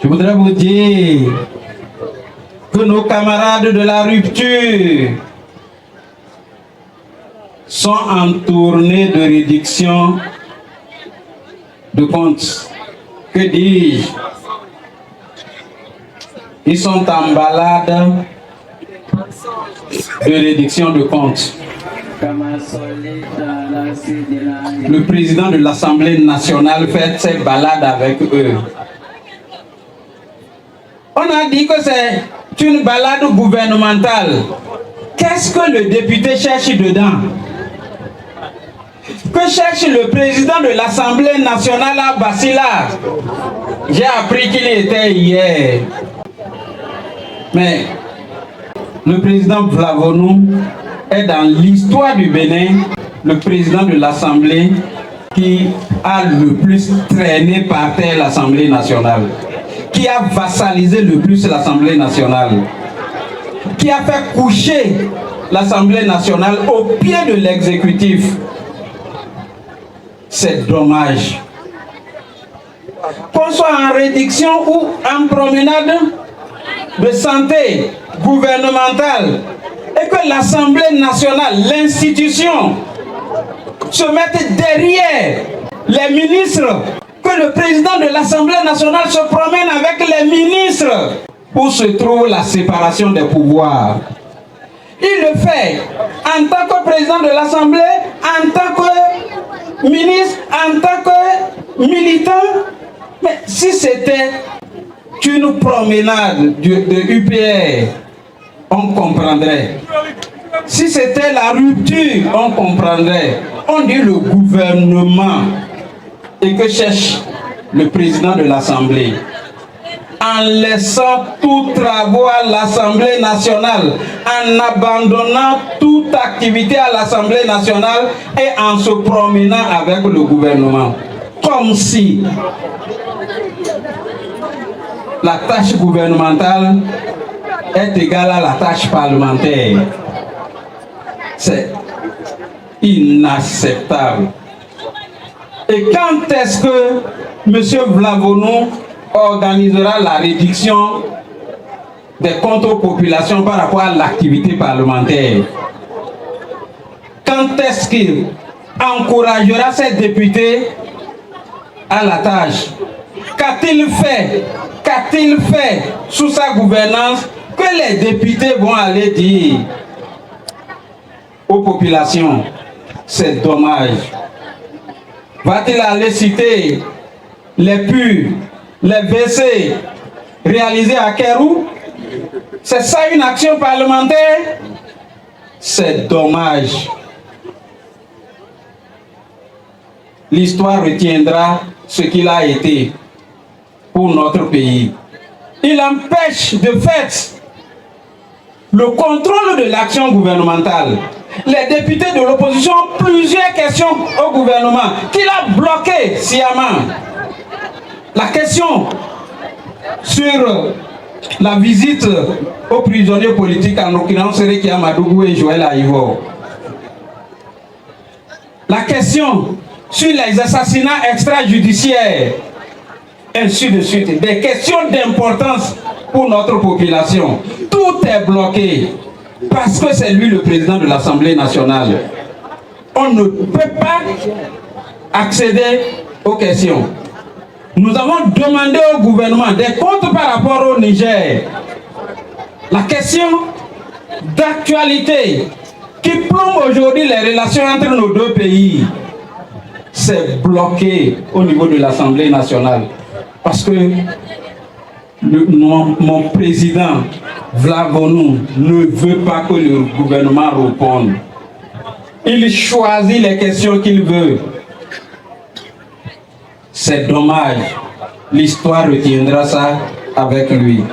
voudrais vous dire que nos camarades de la rupture sont en tournée de réduction de comptes. Que dis-je? Ils sont en balade de réduction de comptes. Le président de l'Assemblée nationale fait cette balade avec eux. On a dit que c'est une balade gouvernementale. Qu'est-ce que le député cherche dedans? Que cherche le président de l'Assemblée nationale à Bassila? J'ai appris qu'il était hier. Mais le président Vlavonou est dans l'histoire du Bénin le président de l'Assemblée qui a le plus traîné par terre l'Assemblée nationale, qui a vassalisé le plus l'Assemblée nationale, qui a fait coucher l'Assemblée nationale au pied de l'exécutif. C'est dommage. Qu'on soit en réduction ou en promenade de santé gouvernementale et que l'Assemblée nationale, l'institution, se mette derrière les ministres, que le président de l'Assemblée nationale se promène avec les ministres où se trouve la séparation des pouvoirs. Il le fait en tant que président de l'Assemblée, en tant que ministre, en tant que militant. Mais si c'était une promenade de UPR, on comprendrait. Si c'était la rupture, on comprendrait. On dit le gouvernement et que cherche le président de l'Assemblée. En laissant tous travaux à l'Assemblée nationale, en abandonnant toute activité à l'Assemblée nationale et en se promenant avec le gouvernement. Comme si la tâche gouvernementale est égale à la tâche parlementaire. C'est inacceptable. Et quand est-ce que M. Vlavonou organisera la réduction des comptes aux populations par rapport à l'activité parlementaire? Quand est-ce qu'il encouragera ses députés à la tâche? Qu'a-t-il fait? Qu'a-t-il fait sous sa gouvernance que les députés vont aller dire aux populations? C'est dommage. Va-t-il aller citer les PUR, les WC réalisés à Kérou? C'est ça une action parlementaire? C'est dommage. L'histoire retiendra ce qu'il a été pour notre pays. Il empêche de fait le contrôle de l'action gouvernementale. Les députés de l'opposition ont plusieurs questions au gouvernement qu'il a bloqué sciemment. La question sur la visite aux prisonniers politiques, en l'occurrence Sereki Amadougou et Joël Aïvo. La question sur les assassinats extrajudiciaires, ainsi de suite. Des questions d'importance pour notre population. Tout est bloqué parce que c'est lui le président de l'Assemblée nationale. On ne peut pas accéder aux questions. Nous avons demandé au gouvernement des comptes par rapport au Niger. La question d'actualité qui plombe aujourd'hui les relations entre nos deux pays, c'est bloqué au niveau de l'Assemblée nationale. Parce que mon président Vlavonou ne veut pas que le gouvernement réponde. Il choisit les questions qu'il veut. C'est dommage. L'histoire retiendra ça avec lui.